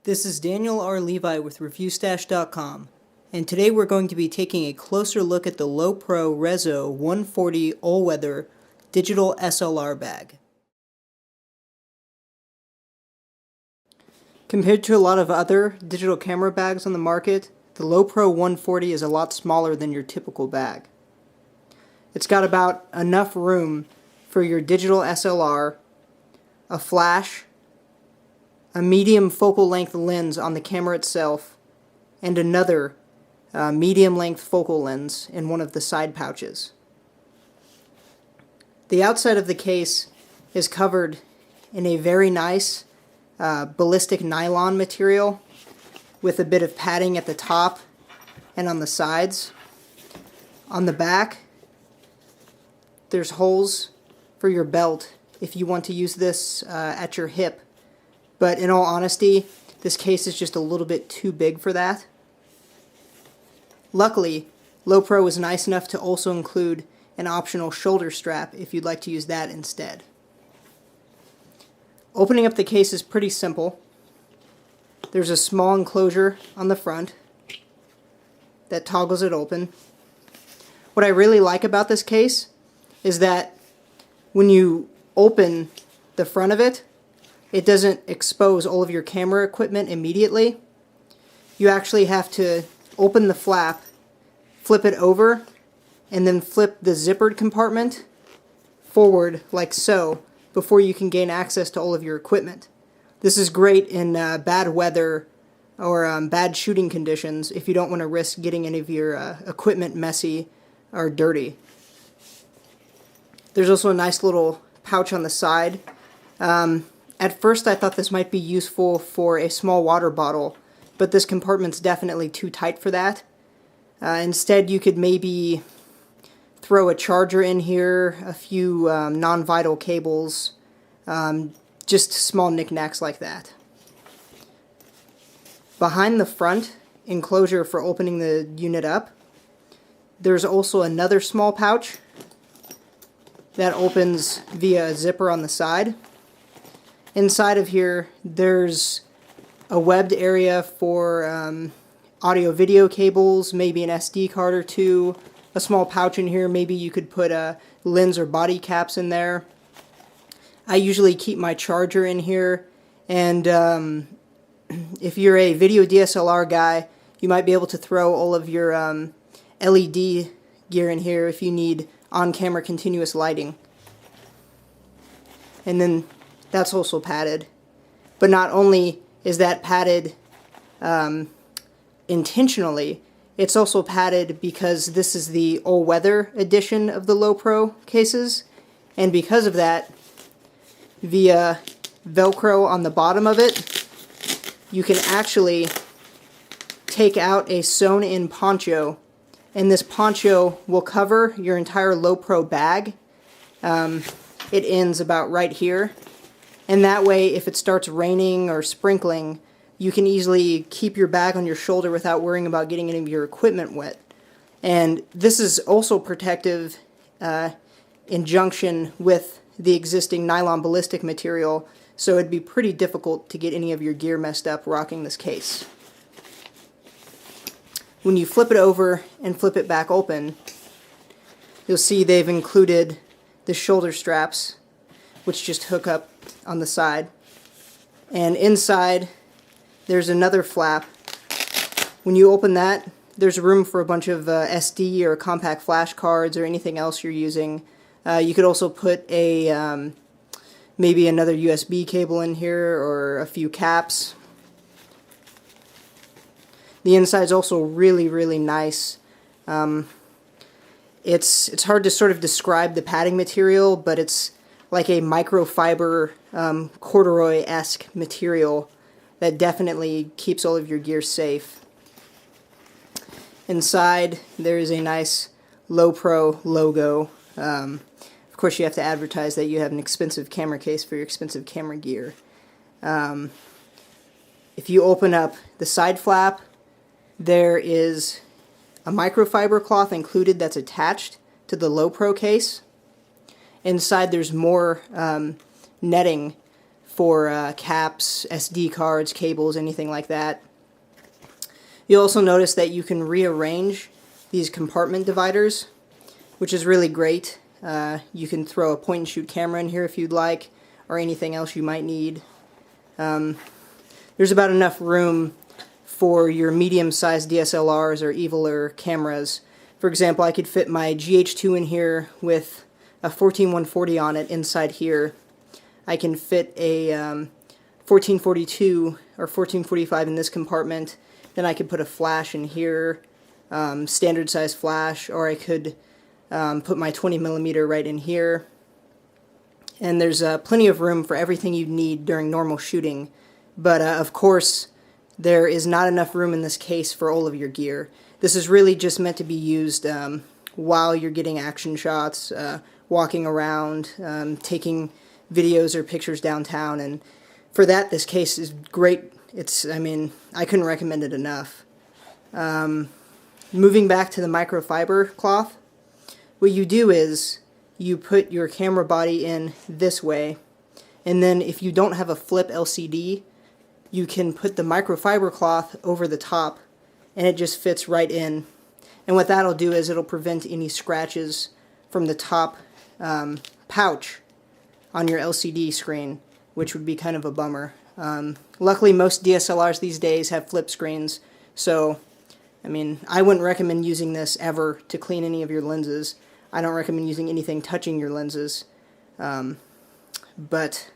This is Daniel R. Levi with ReviewStash.com, and today we're going to be taking a closer look at the Lowepro Rezo 140 all-weather digital SLR bag. Compared to a lot of other digital camera bags on the market, the Lowepro 140 is a lot smaller than your typical bag. It's got about enough room for your digital SLR, a flash, a medium focal length lens on the camera itself, and another medium length focal lens in one of the side pouches. The outside of the case is covered in a very nice ballistic nylon material with a bit of padding at the top and on the sides. On the back, there's holes for your belt if you want to use this at your hip. But in all honesty, this case is just a little bit too big for that. Luckily, Lowepro was nice enough to also include an optional shoulder strap if you'd like to use that instead. Opening up the case is pretty simple. There's a small enclosure on the front that toggles it open. What I really like about this case is that when you open the front of it, it doesn't expose all of your camera equipment immediately. You actually have to open the flap, flip it over, and then flip the zippered compartment forward like so before you can gain access to all of your equipment. This is great in bad weather or bad shooting conditions if you don't want to risk getting any of your equipment messy or dirty. There's also a nice little pouch on the side. At first I thought this might be useful for a small water bottle, but this compartment's definitely too tight for that. Instead, you could maybe throw a charger in here, a few non-vital cables, just small knickknacks like that. Behind the front enclosure for opening the unit up, there's also another small pouch that opens via a zipper on the side. Inside of here, there's a webbed area for audio-video cables, maybe an SD card or two, a small pouch in here, maybe you could put lens or body caps in there. I usually keep my charger in here, and if you're a video DSLR guy, you might be able to throw all of your LED gear in here if you need on-camera continuous lighting. And then that's also padded. But not only is that padded intentionally, it's also padded because this is the all-weather edition of the Lowepro cases, and because of that, via Velcro on the bottom of it, you can actually take out a sewn-in poncho, and this poncho will cover your entire Lowepro bag. It ends about right here. And that way, if it starts raining or sprinkling, you can easily keep your bag on your shoulder without worrying about getting any of your equipment wet. And this is also protective in junction with the existing nylon ballistic material, so it'd be pretty difficult to get any of your gear messed up rocking this case. When you flip it over and flip it back open, you'll see they've included the shoulder straps, which just hook up on the side. And inside, there's another flap. When you open that, there's room for a bunch of SD or compact flash cards or anything else you're using. You could also put a maybe another USB cable in here or a few caps. The inside's also really, really nice. It's hard to sort of describe the padding material, but it's like a microfiber corduroy-esque material that definitely keeps all of your gear safe. Inside, there is a nice Lowepro logo. Of course, you have to advertise that you have an expensive camera case for your expensive camera gear. If you open up the side flap, there is a microfiber cloth included that's attached to the Lowepro case. Inside, there's more netting for caps, SD cards, cables, anything like that. You'll also notice that you can rearrange these compartment dividers, which is really great. You can throw a point-and-shoot camera in here if you'd like, or anything else you might need. There's about enough room for your medium-sized DSLRs or eviler cameras. For example, I could fit my GH2 in here with a 14140 on it inside here. I can fit a 1442 or 1445 in this compartment. Then I could put a flash in here, standard size flash, or I could put my 20mm right in here. And there's plenty of room for everything you need during normal shooting. But of course, there is not enough room in this case for all of your gear. This is really just meant to be used while you're getting action shots, walking around, taking videos or pictures downtown, and for that this case is great. I mean, I couldn't recommend it enough. Moving back to the microfiber cloth, what you do is you put your camera body in this way, and then if you don't have a flip LCD, you can put the microfiber cloth over the top, and it just fits right in. And what that'll do is it'll prevent any scratches from the top pouch on your LCD screen, which would be kind of a bummer. Luckily, most DSLRs these days have flip screens, so I mean, I wouldn't recommend using this ever to clean any of your lenses. I don't recommend using anything touching your lenses, but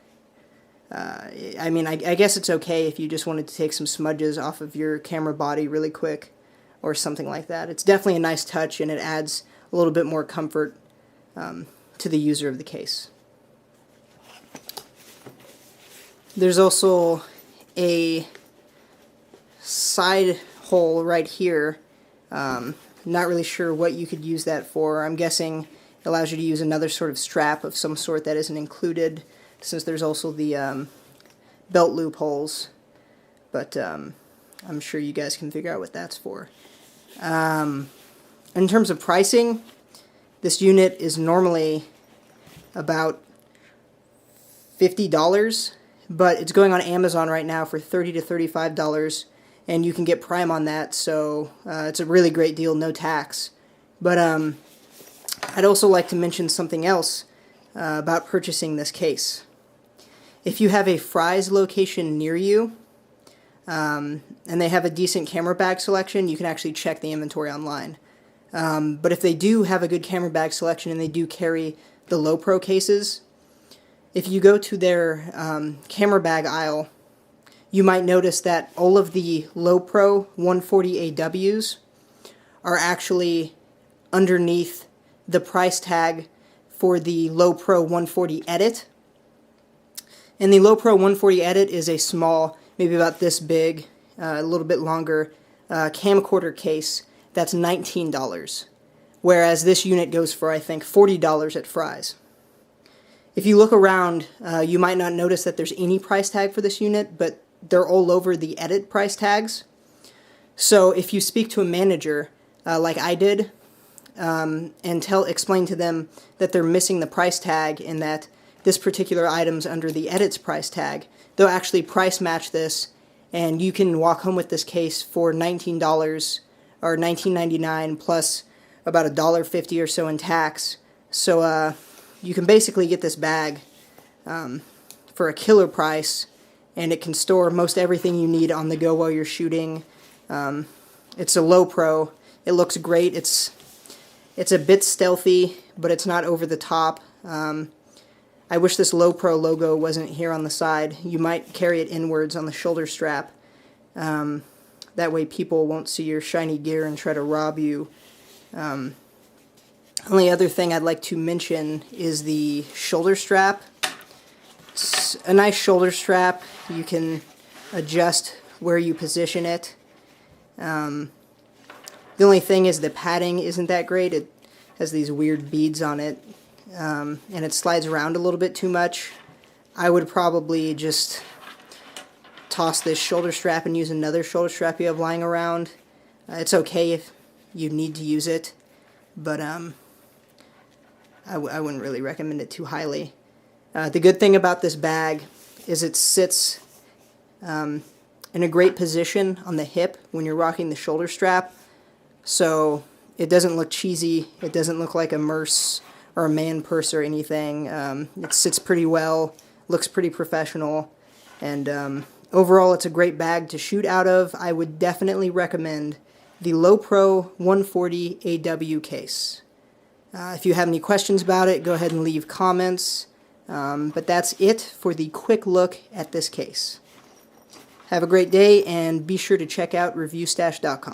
I mean, I guess it's okay if you just wanted to take some smudges off of your camera body really quick or something like that. It's definitely a nice touch, and it adds a little bit more comfort to the user of the case. There's also a side hole right here. Not really sure what you could use that for. I'm guessing it allows you to use another sort of strap of some sort that isn't included, since there's also the belt loop holes. But I'm sure you guys can figure out what that's for. In terms of pricing, this unit is normally about $50, but it's going on Amazon right now for $30 to $35, and you can get Prime on that, so it's a really great deal, no tax. But I'd also like to mention something else about purchasing this case. If you have a Fry's location near you, and they have a decent camera bag selection, you can actually check the inventory online. But if they do have a good camera bag selection and they do carry the Lowepro cases, if you go to their camera bag aisle, you might notice that all of the Lowepro 140AWs are actually underneath the price tag for the Lowepro 140 Edit. And the Lowepro 140 Edit is a small, maybe about this big, a little bit longer camcorder case that's $19, whereas this unit goes for, I think, $40 at Fry's. If you look around, you might not notice that there's any price tag for this unit, but they're all over the Edit price tags. So if you speak to a manager, like I did, and explain to them that they're missing the price tag and that this particular item's under the Edit's price tag, they'll actually price match this, and you can walk home with this case for $19 or $19.99 plus about $1.50 or so in tax. So you can basically get this bag for a killer price, and it can store most everything you need on the go while you're shooting. It's a Lowepro. It looks great. It's a bit stealthy, but it's not over the top. I wish this Lowepro logo wasn't here on the side. You might carry it inwards on the shoulder strap. That way people won't see your shiny gear and try to rob you. Only other thing I'd like to mention is the shoulder strap. It's a nice shoulder strap. You can adjust where you position it. The only thing is the padding isn't that great. It has these weird beads on it, and it slides around a little bit too much. I would probably just toss this shoulder strap and use another shoulder strap you have lying around. It's okay if you need to use it, but I wouldn't really recommend it too highly. The good thing about this bag is it sits in a great position on the hip when you're rocking the shoulder strap, so it doesn't look cheesy, it doesn't look like a Merce or a man purse or anything. It sits pretty well, looks pretty professional, and overall it's a great bag to shoot out of. I would definitely recommend the Lowepro 140 AW case. If you have any questions about it, go ahead and leave comments. But that's it for the quick look at this case. Have a great day, and be sure to check out reviewstash.com.